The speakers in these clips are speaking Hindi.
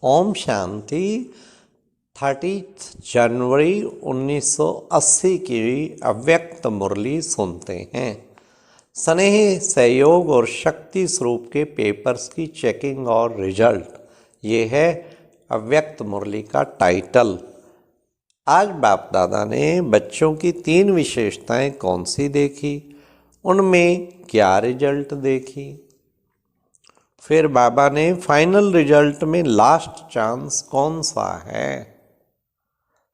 ओम शांति। 30 जनवरी 1980 की अव्यक्त मुरली सुनते हैं। स्नेह, सहयोग और शक्ति स्वरूप के पेपर्स की चेकिंग और रिजल्ट, ये है अव्यक्त मुरली का टाइटल। आज बाप दादा ने बच्चों की 3 विशेषताएं कौन सी देखी, उनमें क्या रिजल्ट देखी। फिर बाबा ने फाइनल रिजल्ट में लास्ट चांस कौन सा है।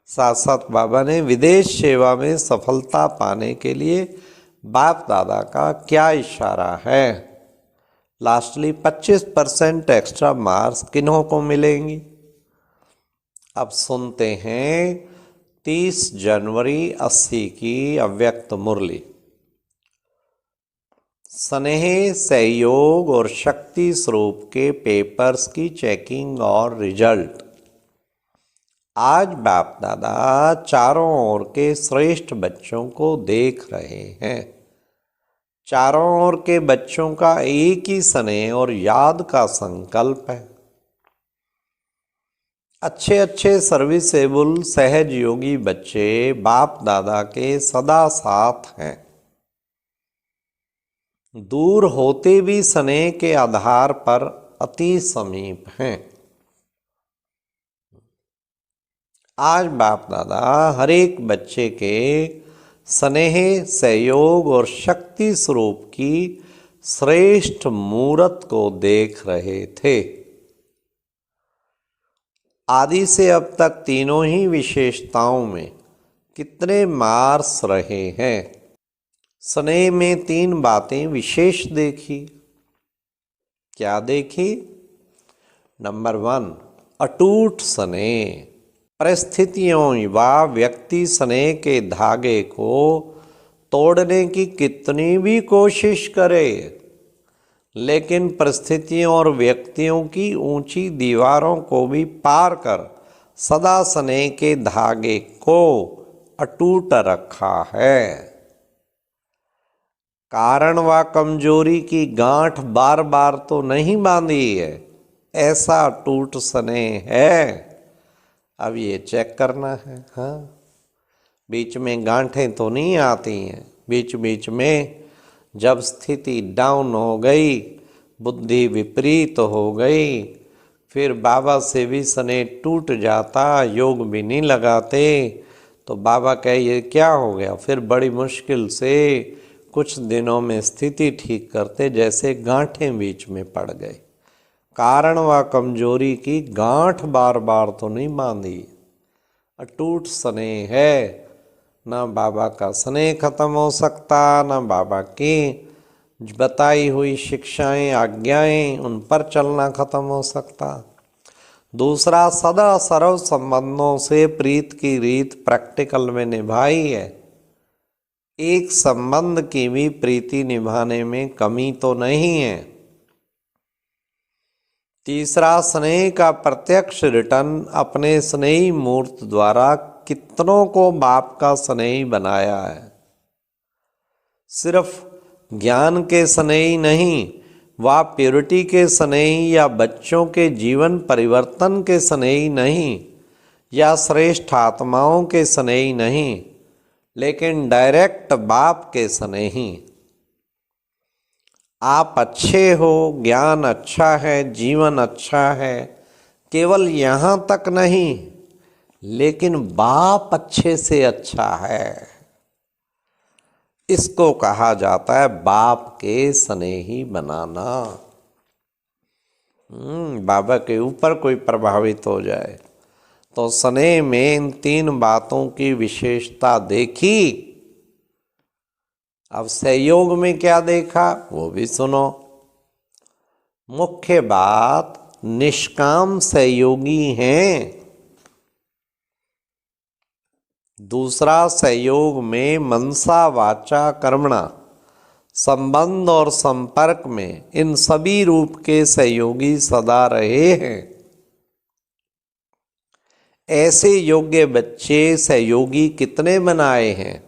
साथ साथ बाबा ने विदेश सेवा में सफलता पाने के लिए बाप दादा का क्या इशारा है। लास्टली 25% एक्स्ट्रा मार्क्स किन्हों को मिलेंगी। अब सुनते हैं 30 जनवरी 80 की अव्यक्त मुरली। स्नेह, सहयोग और शक्ति स्वरूप के पेपर्स की चेकिंग और रिजल्ट। आज बाप दादा चारों ओर के श्रेष्ठ बच्चों को देख रहे हैं। चारों ओर के बच्चों का एक ही स्नेह और याद का संकल्प है। अच्छे अच्छे सर्विसेबल सहज योगी बच्चे बाप दादा के सदा साथ हैं। दूर होते भी स्नेह के आधार पर अति समीप हैं। आज बाप दादा हर एक बच्चे के स्नेह, सहयोग और शक्ति स्वरूप की श्रेष्ठ मूर्त को देख रहे थे। आदि से अब तक तीनों ही विशेषताओं में कितने मार्क्स रहे हैं। स्नेह में 3 बातें विशेष देखी। क्या देखी? नंबर 1, अटूट स्नेह। परिस्थितियों व व्यक्ति स्नेह के धागे को तोड़ने की कितनी भी कोशिश करे, लेकिन परिस्थितियों और व्यक्तियों की ऊंची दीवारों को भी पार कर सदा स्नेह के धागे को अटूट रखा है। कारण व कमजोरी की गांठ बार बार तो नहीं बांधी है, ऐसा अटूट स्नेह है। अब ये चेक करना है। हाँ, बीच में गांठें तो नहीं आती हैं। बीच बीच में जब स्थिति डाउन हो गई, बुद्धि विपरीत हो गई, फिर बाबा से भी स्नेह टूट जाता, योग भी नहीं लगाते, तो बाबा कहे ये क्या हो गया। फिर बड़ी मुश्किल से कुछ दिनों में स्थिति ठीक करते, जैसे गांठें बीच में पड़ गई। कारण व कमजोरी की गांठ बार बार तो नहीं बांधी, अटूट स्नेह है। ना बाबा का स्नेह खत्म हो सकता, ना बाबा की बताई हुई शिक्षाएं, आज्ञाएं, उन पर चलना खत्म हो सकता। दूसरा, सदा सर्व संबंधों से प्रीत की रीत प्रैक्टिकल में निभाई है। एक संबंध की भी प्रीति निभाने में कमी तो नहीं है। तीसरा, स्नेह का प्रत्यक्ष रिटर्न अपने स्नेही मूर्त द्वारा कितनों को बाप का स्नेही बनाया है। सिर्फ ज्ञान के स्नेही नहीं, व प्योरिटी के स्नेही या बच्चों के जीवन परिवर्तन के स्नेही नहीं, या श्रेष्ठ आत्माओं के स्नेही नहीं, लेकिन डायरेक्ट बाप के स्नेही। आप अच्छे हो, ज्ञान अच्छा है, जीवन अच्छा है, केवल यहाँ तक नहीं, लेकिन बाप अच्छे से अच्छा है। इसको कहा जाता है बाप के स्नेही बनाना। बाबा के ऊपर कोई प्रभावित हो जाए तो स्नेह में इन 3 बातों की विशेषता देखी। अब सहयोग में क्या देखा वो भी सुनो। मुख्य बात, निष्काम सहयोगी हैं। दूसरा, सहयोग में मनसा वाचा कर्मणा, संबंध और संपर्क में इन सभी रूप के सहयोगी सदा रहे हैं। ऐसे योग्य बच्चे सहयोगी कितने बनाए हैं?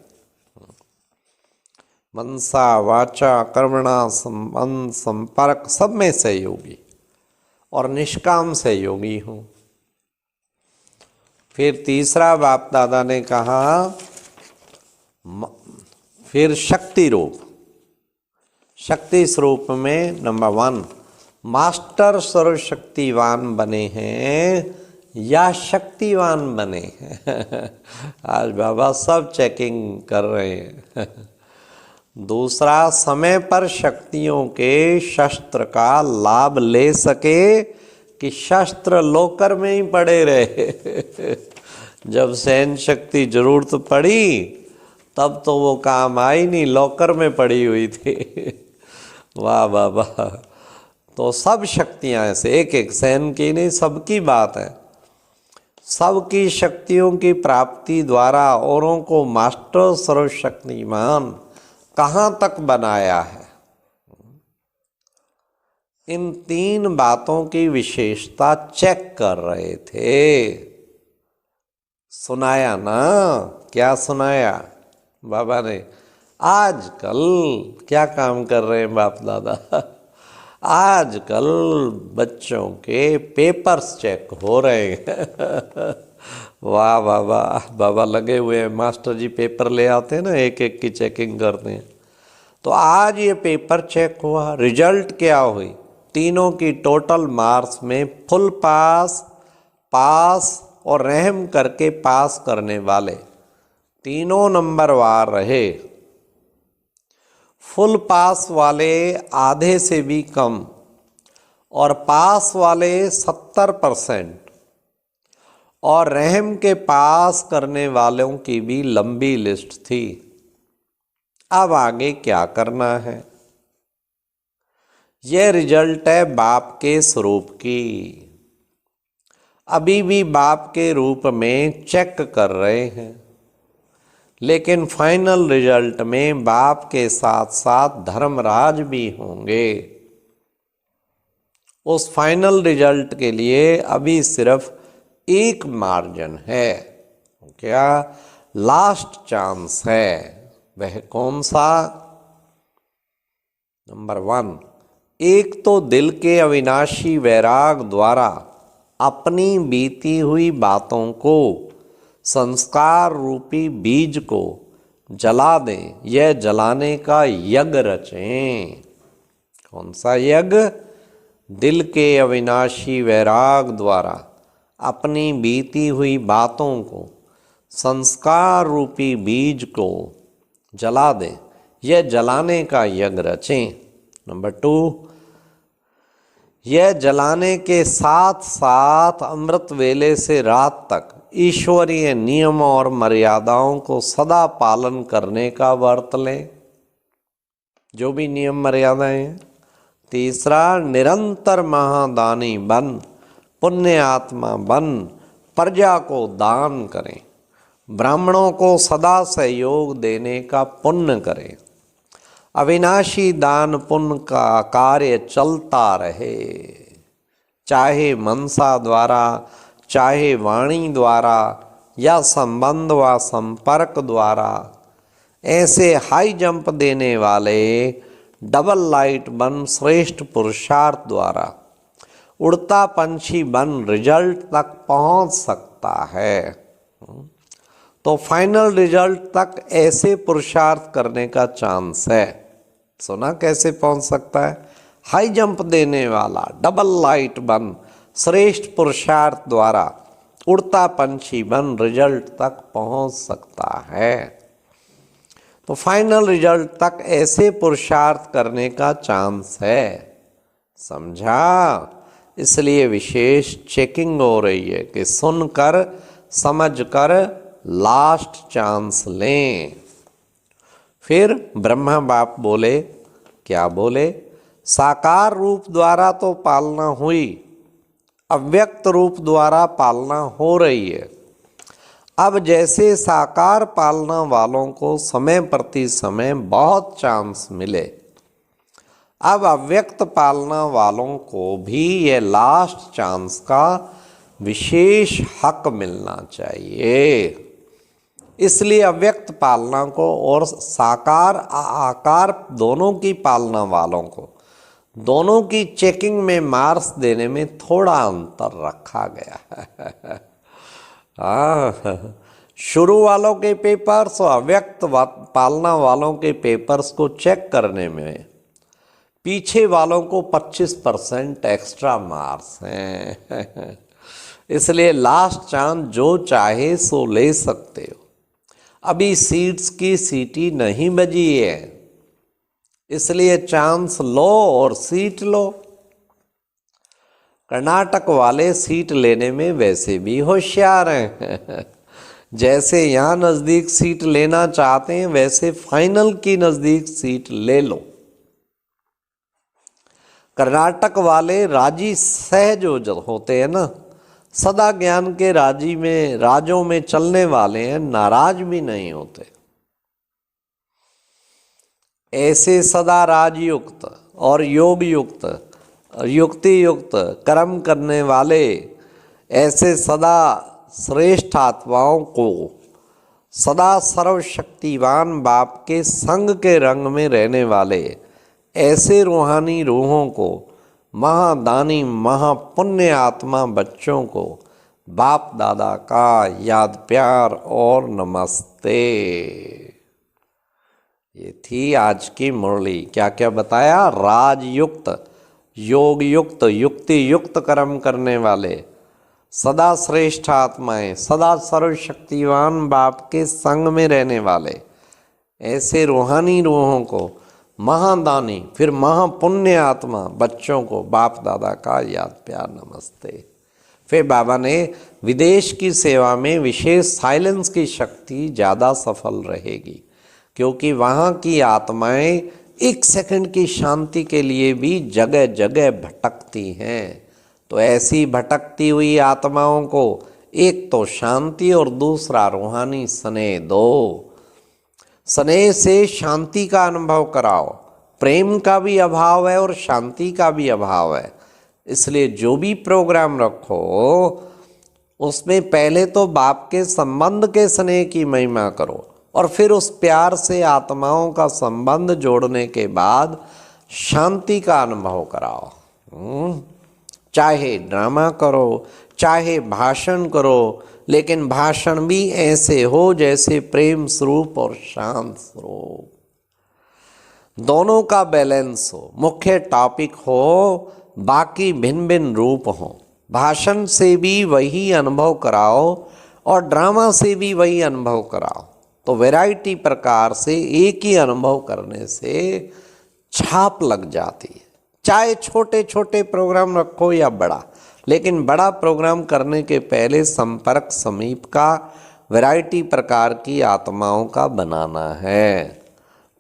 मनसा वाचा कर्मणा संबंध संपर्क सब में सहयोगी। और निष्काम से योगी हूँ। फिर तीसरा बाप दादा ने कहा, फिर शक्ति रूप, शक्ति स्वरूप में नंबर 1 मास्टर सर्वशक्तिवान बने हैं या शक्तिवान बने हैं। आज बाबा सब चेकिंग कर रहे हैं। दूसरा, समय पर शक्तियों के शस्त्र का लाभ ले सके कि शस्त्र लोकर में ही पड़े रहे। जब सहन शक्ति जरूरत पड़ी तब तो वो काम आई नहीं, लॉकर में पड़ी हुई थी। वाह वाह वाह। तो सब शक्तियां ऐसे एक एक सहन की नहीं, सबकी बात है। सबकी शक्तियों की प्राप्ति द्वारा औरों को मास्टर सर्वशक्तिमान कहाँ तक बनाया है। इन 3 बातों की विशेषता चेक कर रहे थे। सुनाया ना, क्या सुनाया बाबा ने? आजकल क्या काम कर रहे हैं बाप दादा? आजकल बच्चों के पेपर्स चेक हो रहे हैं। वाह वाह वाह, बाबा लगे हुए हैं। मास्टर जी पेपर ले आते हैं ना, एक एक की चेकिंग करते हैं। तो आज ये पेपर चेक हुआ, रिजल्ट क्या हुई? तीनों की टोटल मार्क्स में फुल पास, पास और रहम करके पास करने वाले तीनों नंबरवार रहे। फुल पास वाले आधे से भी कम और पास वाले 70% और रहम के पास करने वालों की भी लंबी लिस्ट थी। अब आगे क्या करना है? यह रिजल्ट है बाप के स्वरूप की। अभी भी बाप के रूप में चेक कर रहे हैं, लेकिन फाइनल रिजल्ट में बाप के साथ साथ धर्मराज भी होंगे। उस फाइनल रिजल्ट के लिए अभी सिर्फ एक मार्जिन है। क्या? लास्ट चांस है। वह कौन सा? नंबर 1, एक तो दिल के अविनाशी वैराग द्वारा अपनी बीती हुई बातों को, संस्कार रूपी बीज को जला दें। यह जलाने का यज्ञ रचें। कौन सा यज्ञ? दिल के अविनाशी वैराग द्वारा अपनी बीती हुई बातों को, संस्कार रूपी बीज को जला दें। यह जलाने का यज्ञ रचें। नंबर 2, यह जलाने के साथ साथ अमृत वेले से रात तक ईश्वरीय नियम और मर्यादाओं को सदा पालन करने का व्रत लें, जो भी नियम मर्यादाएं हैं। तीसरा, निरंतर महादानी बन, पुण्य आत्मा बन, प्रजा को दान करें, ब्राह्मणों को सदा सहयोग देने का पुण्य करें। अविनाशी दान पुण्य का कार्य चलता रहे, चाहे मनसा द्वारा, चाहे वाणी द्वारा या संबंध व संपर्क द्वारा। ऐसे हाई जंप देने वाले डबल लाइट बन श्रेष्ठ पुरुषार्थ द्वारा उड़ता पंछी बन रिजल्ट तक पहुंच सकता है। तो फाइनल रिजल्ट तक ऐसे पुरुषार्थ करने का चांस है। सुना कैसे पहुंच सकता है? हाई जंप देने वाला डबल लाइट बन श्रेष्ठ पुरुषार्थ द्वारा उड़ता पंछी बन रिजल्ट तक पहुंच सकता है। तो फाइनल रिजल्ट तक ऐसे पुरुषार्थ करने का चांस है। समझा? इसलिए विशेष चेकिंग हो रही है कि सुनकर समझकर लास्ट चांस लें। फिर ब्रह्मा बाप बोले, क्या बोले? साकार रूप द्वारा तो पालना हुई, अव्यक्त रूप द्वारा पालना हो रही है। अब जैसे साकार पालना वालों को समय प्रति समय बहुत चांस मिले, अब अव्यक्त पालना वालों को भी ये लास्ट चांस का विशेष हक मिलना चाहिए। इसलिए अव्यक्त पालना को और साकार आकार दोनों की पालना वालों को दोनों की चेकिंग में मार्क्स देने में थोड़ा अंतर रखा गया है। शुरू वालों के पेपर्स और अव्यक्त पालना वालों के पेपर्स को चेक करने में पीछे वालों को 25% एक्स्ट्रा मार्क्स हैं। इसलिए लास्ट चांस जो चाहे सो ले सकते हो। अभी सीट्स की सीटी नहीं बजी है, इसलिए चांस लो और सीट लो। कर्नाटक वाले सीट लेने में वैसे भी होशियार हैं। जैसे यहाँ नज़दीक सीट लेना चाहते हैं, वैसे फाइनल की नज़दीक सीट ले लो। कर्नाटक वाले राजी सहज होते हैं ना, सदा ज्ञान के राजों में चलने वाले हैं, नाराज भी नहीं होते। ऐसे सदा राजयुक्त और योग युक्त युक्ति युक्त कर्म करने वाले, ऐसे सदा श्रेष्ठ आत्माओं को, सदा सर्वशक्तिवान बाप के संग के रंग में रहने वाले ऐसे रूहानी रूहों को, महादानी महापुण्य आत्मा बच्चों को बाप दादा का याद प्यार और नमस्ते। ये थी आज की मुरली। क्या क्या बताया? राजयुक्त, योग युक्त, युक्ति युक्त कर्म करने वाले, सदा श्रेष्ठ आत्माएं, सदा सर्वशक्तिवान बाप के संग में रहने वाले ऐसे रूहानी रूहों को, महादानी फिर महापुण्य आत्मा बच्चों को बाप दादा का याद प्यार नमस्ते। फिर बाबा ने विदेश की सेवा में विशेष साइलेंस की शक्ति ज़्यादा सफल रहेगी, क्योंकि वहाँ की आत्माएं एक सेकंड की शांति के लिए भी जगह जगह भटकती हैं। तो ऐसी भटकती हुई आत्माओं को एक तो शांति और दूसरा रूहानी स्नेह दो। स्नेह से शांति का अनुभव कराओ। प्रेम का भी अभाव है और शांति का भी अभाव है, इसलिए जो भी प्रोग्राम रखो उसमें पहले तो बाप के संबंध के स्नेह की महिमा करो और फिर उस प्यार से आत्माओं का संबंध जोड़ने के बाद शांति का अनुभव कराओ। चाहे ड्रामा करो, चाहे भाषण करो, लेकिन भाषण भी ऐसे हो जैसे प्रेम स्वरूप और शांत स्वरूप, दोनों का बैलेंस हो। मुख्य टॉपिक हो, बाकी भिन्न भिन्न रूप हो। भाषण से भी वही अनुभव कराओ और ड्रामा से भी वही अनुभव कराओ, तो वैरायटी प्रकार से एक ही अनुभव करने से छाप लग जाती है। चाहे छोटे छोटे प्रोग्राम रखो या बड़ा, लेकिन बड़ा प्रोग्राम करने के पहले संपर्क समीप का वैरायटी प्रकार की आत्माओं का बनाना है।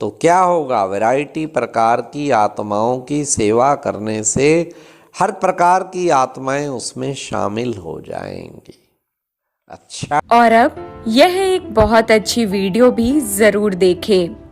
तो क्या होगा? वैरायटी प्रकार की आत्माओं की सेवा करने से हर प्रकार की आत्माएं उसमें शामिल हो जाएंगी। अच्छा, और अब यह एक बहुत अच्छी वीडियो भी जरूर देखें।